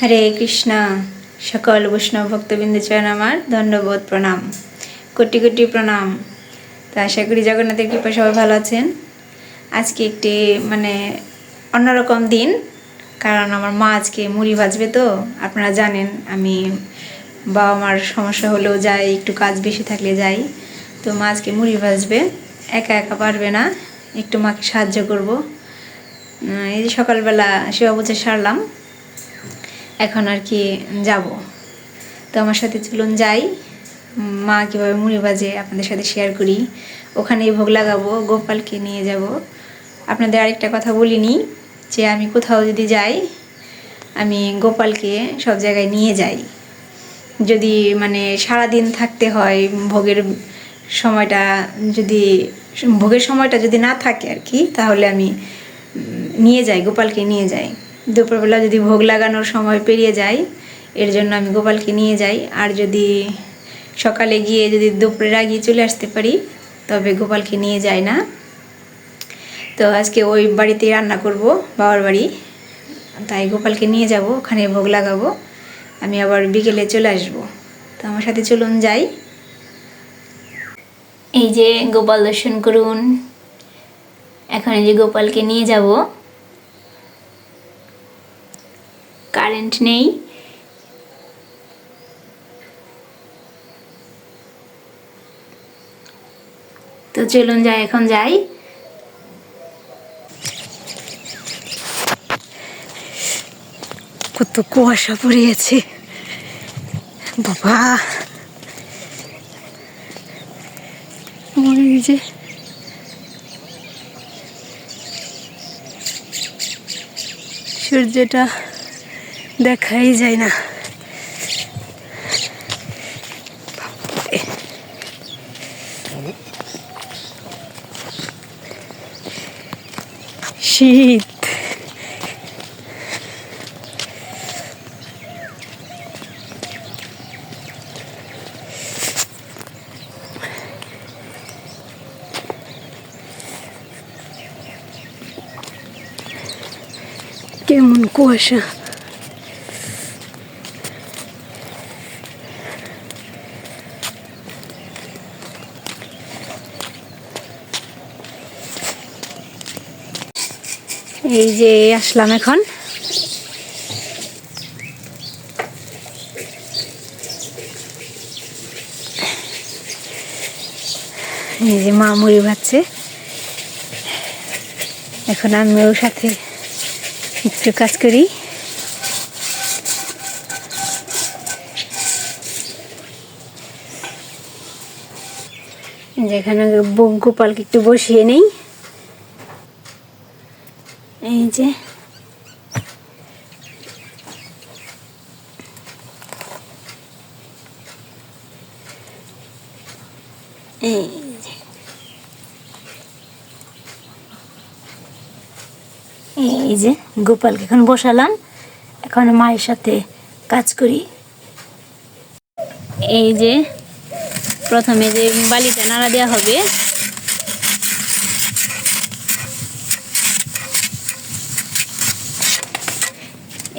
হরে কৃষ্ণা। সকল বৈষ্ণব ভক্তবৃন্দ চরণ আমার ধন্যবাদ, প্রণাম, কোটি কোটি প্রণাম। তো আশা করি জগন্নাথের কৃপা সবাই ভালো আছেন। আজকে একটি অন্যরকম দিন, কারণ আমার মা আজকে মুড়ি ভাজবে। তো আপনারা জানেন আমি বাবা মার সমস্যা হলেও যাই, একটু কাজ বেশি থাকলে যাই। তো মা আজকে মুড়ি ভাজবে, একা একা পারবে না, একটু মাকে সাহায্য করব। এই যে সকালবেলা সেবা পুজো সারলাম, এখন আর কি যাব। তো আমার সাথে চলুন যাই, মা কীভাবে মুড়ি ভাজে আপনাদের সাথে শেয়ার করি। ওখানেই ভোগ লাগাবো, গোপালকে নিয়ে যাব। আপনাদের আরেকটা কথা বলিনি, যে আমি কোথাও যদি যাই আমি গোপালকে সব জায়গায় নিয়ে যাই। যদি সারাদিন থাকতে হয়, ভোগের সময়টা যদি না থাকে আর কি, তাহলে আমি নিয়ে যাই, গোপালকে নিয়ে যাই। দুপুরবেলা যদি ভোগ লাগানোর সময় পেরিয়ে যায়, এর জন্য আমি গোপালকে নিয়ে যাই। আর যদি সকালে গিয়ে যদি দুপুরের আগে চলে আসতে পারি, তবে গোপালকে নিয়ে যাই না। তো আজকে ওই বাড়িতেই রান্না করব, বাবার বাড়ি, তাই গোপালকে নিয়ে যাব, ওখানে ভোগ লাগাবো। আমি আবার বিকেলে চলে আসব। তো আমার সাথে চলুন যাই। এই যে গোপাল দর্শন করুন। এখন এই যে গোপালকে নিয়ে যাব, কারেন্ট নেই। তো চলুন যাই, এখন যাই। কত কুয়াশা পড়ে গেছে বাবা। এই যে সূর্যটা দেখাই যায় না। শীত। কেমন কুয়াশা। এই যে আসলাম এখন। এই যে মা মুড়ি ভাজছে, এখন আমিও সাথে একটু কাজ করি। যেখানে গোপালকে একটু বসিয়ে নেই। এই যে এই যে গোপালকে এখন বসালাম, এখন মায়ের সাথে কাজ করি। এই যে প্রথমে যে বালিটা নাড়া দেওয়া হবে,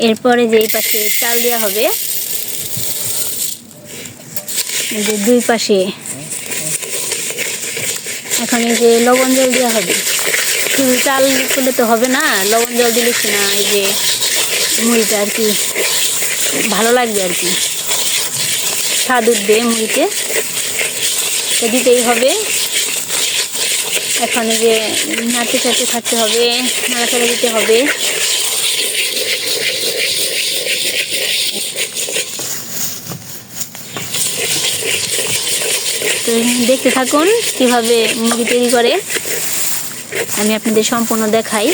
এরপরে যে এই পাশে চাল দেওয়া হবে, এই যে দুই পাশে। এখন এই যে লবণ জল দেওয়া হবে। শুধু চাল তুলে তো হবে না, লবণ জল দিলে না এই যে মুড়িটা আর কি ভালো লাগবে আর কি, স্বাদ উঠবে মুড়িতে, তো দিতেই হবে। এখন এই যে নাড়তে চাড়তে থাকতে হবে, নাড়াচাড়া দিতে হবে। তো দেখতে থাকুন কিভাবে মুড়ি তৈরি করে, আমি আপনাদের সম্পূর্ণ দেখাই।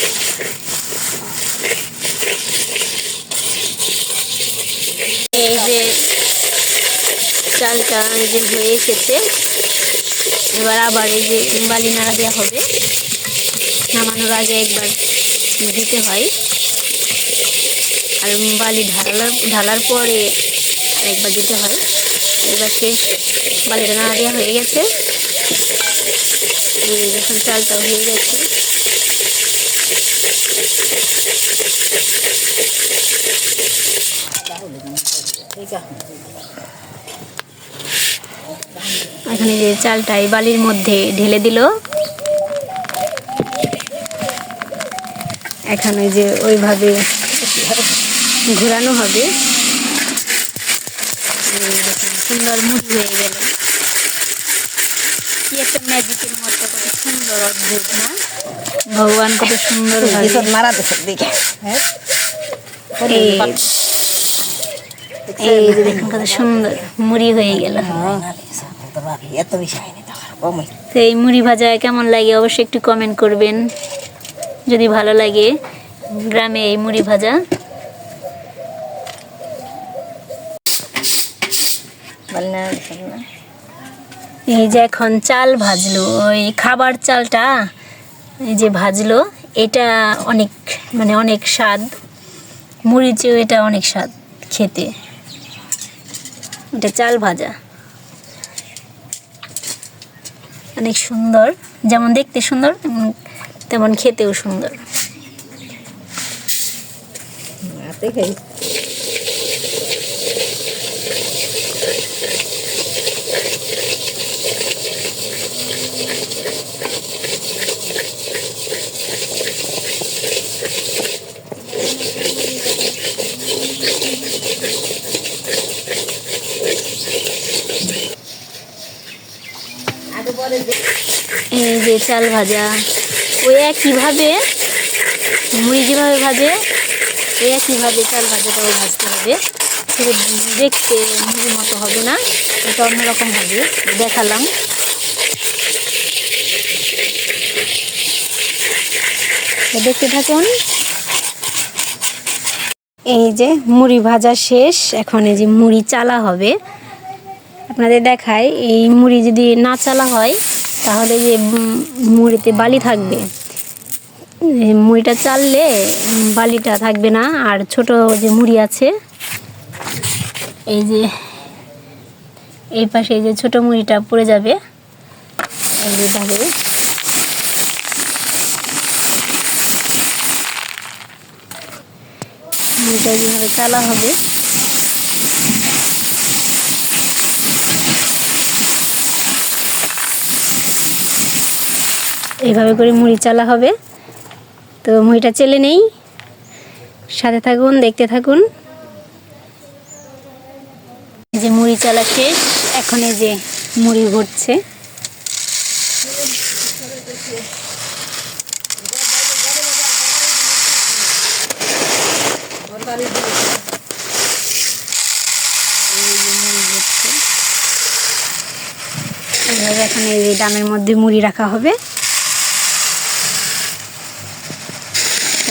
এই যে চালটা এই যে হয়ে এসেছে, এবার আবার এই যে বালি নাড়া দেওয়া হবে। নামানোর আগে একবার দিতে হয়, আর বালি ঢালার পরে আরেকবার দিতে হয়। এবার সে বালিটা নাড়া দেওয়া হয়ে গেছে, যখন চালটা হয়ে গেছে এখানে যে চালটা এই বালির মধ্যে ঢেলে দিল, এখানে যে ওইভাবে ঘোরানো হবে। সুন্দর মুড়ি হয়ে গেল, কি একটা ম্যাজিকের মতো, কত সুন্দর অদ্ভুত না? ভগবান কত সুন্দর এই যে দেখুন কত সুন্দর মুড়ি হয়ে গেল। তো এই মুড়ি ভাজা কেমন লাগে অবশ্যই একটু কমেন্ট করবেন যদি ভালো লাগে গ্রামে এই মুড়ি ভাজা। এই যে এখন চাল ভাজলো, ওই খাবার চালটা এই যে ভাজলো, এটা অনেক মানে অনেক স্বাদ, মুড়ির চেয়েও এটা অনেক স্বাদ খেতে। এটা চাল ভাজা অনেক সুন্দর, যেমন দেখতে সুন্দর তেমন খেতেও সুন্দর। এই যে চাল ভাজা, ওই একইভাবে মুড়ি যেভাবে ভাজে ওই একইভাবে চাল ভাজাটাও ভাজতে হবে, শুধু দেখতে মুড়ির মতো হবে না, এটা অন্যরকম হবে, দেখালাম। দেখতে থাকুন। এই যে মুড়ি ভাজা শেষ, এখন এই যে মুড়ি চালা হবে। আপনাদের দেখায়, এই মুড়ি যদি না চালা হয় তাহলে যে মুড়িতে বালি থাকবে, মুড়িটা চাললে বালিটা থাকবে না। আর ছোট যে মুড়ি আছে, এই যে এই পাশে এই যে ছোট মুড়িটা পড়ে যাবে, এইভাবে মুড়িটা যেভাবে চালা হবে। এইভাবে করে মুড়ি চালা হবে। তো মুড়িটা চেলে নেই, সাথে থাকুন, দেখতে থাকুন। এই যে মুড়ি চালা শেষ, এখন এই যে মুড়ি ভরছে। এখন এই যে ডামের মধ্যে মুড়ি রাখা হবে।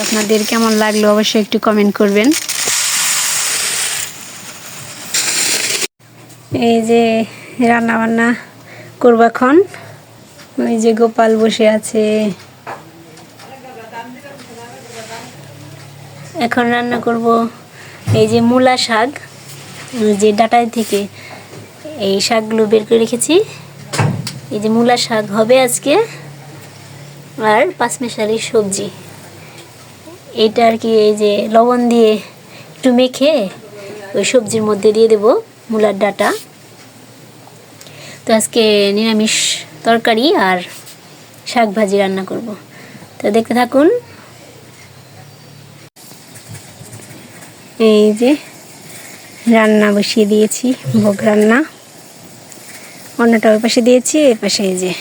আপনাদের কেমন লাগলো অবশ্যই একটু কমেন্ট করবেন। এই যে রান্না বান্না করবো এখন, ওই যে গোপাল বসে আছে। এখন রান্না করব এই যে মূলা শাক, যে ডাটায় থেকে এই শাকগুলো বের করে রেখেছি। এই যে মূলা শাক হবে আজকে, আর পাঁচমিশালি সবজি। এটা আর কি এই যে লবণ দিয়ে একটু মেখে ওই সবজির মধ্যে দিয়ে দেব মূলার ডাটা। তো আজকে নিরামিষ তরকারি আর শাক ভাজি রান্না করব, তো দেখতে থাকুন। এই যে রান্না বসিয়ে দিয়েছি, ভোগ রান্না। অন্যটা ওই পাশে দিয়েছি, এর পাশে এই যে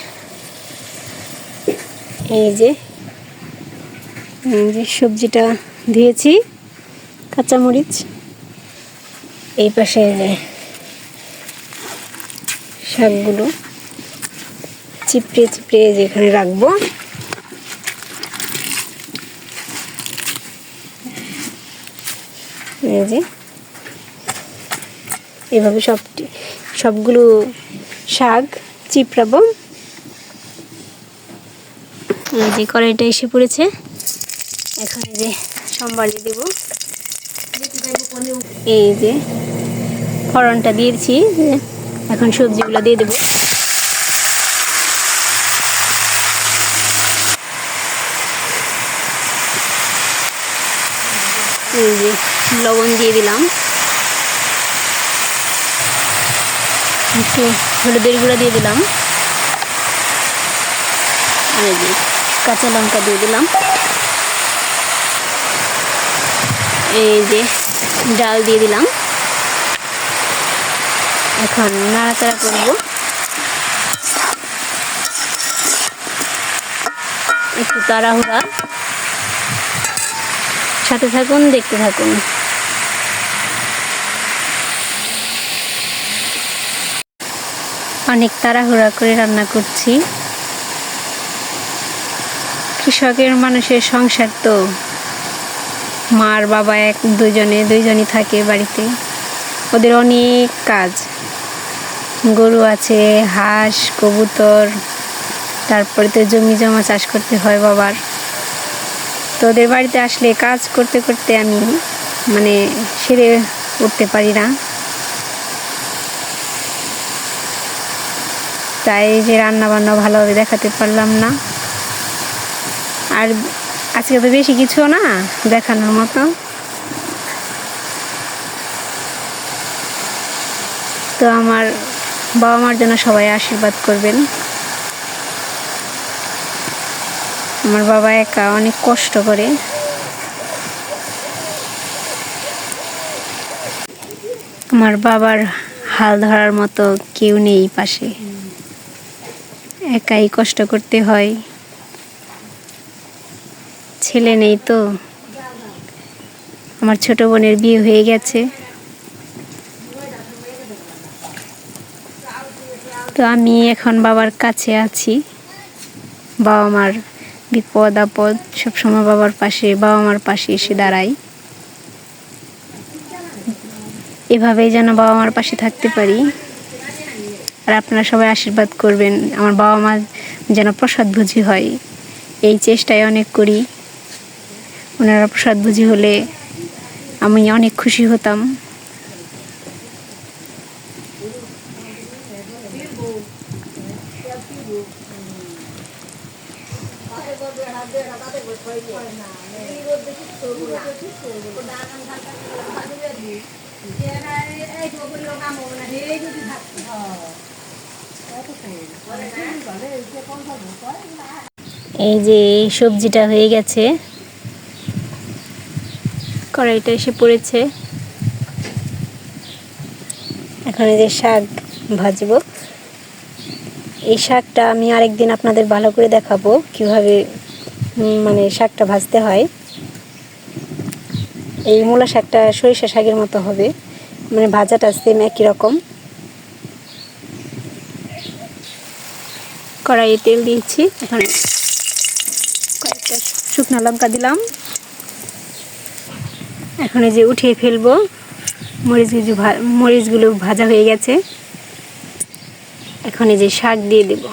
সবজিটা দিয়েছি, কাঁচামরিচ। এই পাশে এই যে শাকগুলো চিপড়ে চিপড়ে যেখানে রাখবো। এই যে এভাবে সবগুলো শাক চিপড়াবো। এই যে কড়াইটা এসে পড়েছে, এখন এই যে সম্বালি দেব। এই যে ফোড়নটা দিয়েছি, এখন সবজিগুলো দিয়ে দেব। এই যে লবণ দিয়ে দিলাম, একটু হলুদের গুঁড়া দিয়ে দিলাম, এই যে কাঁচা লঙ্কা দিয়ে দিলাম, এই যে ডাল দিয়ে দিলাম। এখন নাড়াচাড়া করব। একটু তাড়াহুড়া, সাথে থাকুন, দেখতে থাকুন। অনেক তাড়াহুড়া করে রান্না করছি। কৃষকের মানুষের সংসার তো, মার বাবা দুইজনই থাকে বাড়িতে। ওদের অনেক কাজ, গরু আছে, হাঁস, কবুতর, তারপরে তো জমি জমা চাষ করতে হয় বাবার। তো ওদের বাড়িতে আসলে কাজ করতে করতে আমি সেরে উঠতে পারি না। তাই যে রান্না বান্না ভালোভাবে দেখাতে পারলাম না। আর আজকে তো বেশি কিছু না দেখানোর মতো। তো আমার বাবা মার জন্য সবাই আশীর্বাদ করবেন। আমার বাবা একা অনেক কষ্ট করে। আমার বাবার হাল ধরার মতো কেউ নেই পাশে, একাই কষ্ট করতে হয়। ছেলে নেই তো, আমার ছোট বোনের বিয়ে হয়ে গেছে। তো আমি এখন বাবার কাছে আছি। বাবা মার বিপদ আপদ সবসময় বাবা মার পাশে এসে দাঁড়াই। এভাবেই যেন বাবা মার পাশে থাকতে পারি। আর আপনারা সবাই আশীর্বাদ করবেন আমার বাবা মা যেন প্রসাদভোজী হয়, এই চেষ্টায় অনেক করি। ওনারা প্রসাদভোজী হলে আমি অনেক খুশি হতাম। এই যে সবজিটা হয়ে গেছে, কড়াইটা এসে পড়েছে। এখন এই যে শাক ভাজবো। এই শাকটা আমি আরেকদিন আপনাদের ভালো করে দেখাবো কিভাবে শাকটা ভাজতে হয়। এই মূলা শাকটা সরিষা শাকের মতো হবে, ভাজাটা সেম একই রকম। কড়াইয়ে তেল দিয়েছি, এখন কয়েকটা শুকনো লঙ্কা দিলাম। এখন এই যে উঠিয়ে ফেলবো। মরিচগুলো ভাজা হয়ে গেছে। এখন এই যে শাক দিয়ে দেব।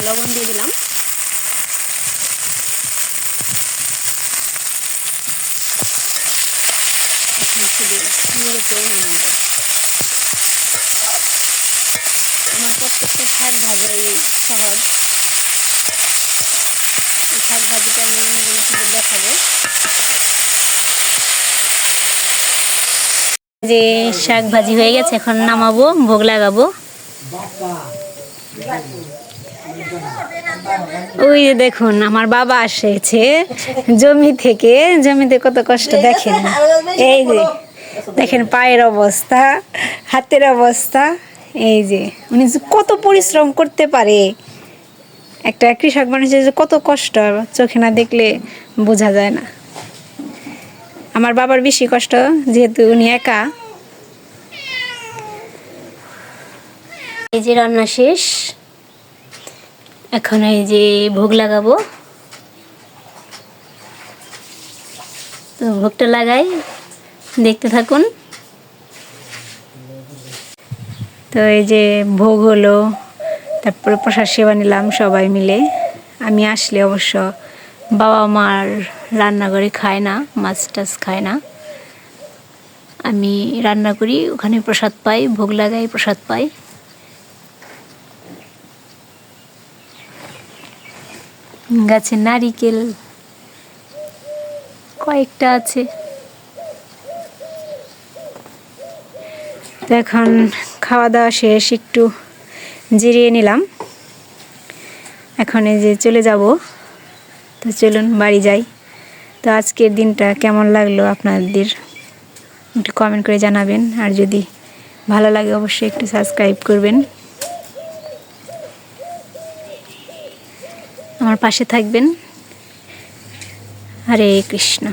লবণ দিয়ে দিলাম। আমার প্রত্যেকটা শাক ভাজাই সহজ। শাক ভাজিটা আমি দেখাবো। যে শাক ভাজি হয়ে গেছে, এখন নামাবো, ভোগ লাগাবো। ওই দেখুন আমার বাবা এসেছে জমি থেকে। জমিতে কত কষ্ট দেখেন। এই যে দেখেন পায়ের অবস্থা, হাতের অবস্থা। এই যে উনি কত পরিশ্রম করতে পারে। একটা কৃষক মানুষের যে কত কষ্ট চোখে না দেখলে বোঝা যায় না। আমার বাবার বেশি কষ্ট, যেহেতু উনি একা। এই যে রান্না শেষ, এখন এই যে ভোগ লাগাবো। তো ভোগটা লাগাই, দেখতে থাকুন। তো এই যে ভোগ হলো, তারপরে প্রসাদ সেবা নিলাম সবাই মিলে। আমি আসলে অবশ্য বাবা মার রান্নাঘরে খায় না, মাছ টাছ খায় না। আমি রান্না করি, ওখানে প্রসাদ পাই, ভোগ লাগাই, প্রসাদ পাই। গাছে নারিকেল কয়েকটা আছে। তো এখন খাওয়া দাওয়া শেষ, একটু জিরিয়ে নিলাম। এখন এই যে চলে যাব। তো চলুন বাড়ি যাই। তো আজকের দিনটা কেমন লাগলো আপনাদের একটু কমেন্ট করে জানাবেন, আর যদি ভালো লাগে অবশ্যই একটু সাবস্ক্রাইব করবেন, আমার পাশে থাকবেন। হরে কৃষ্ণ।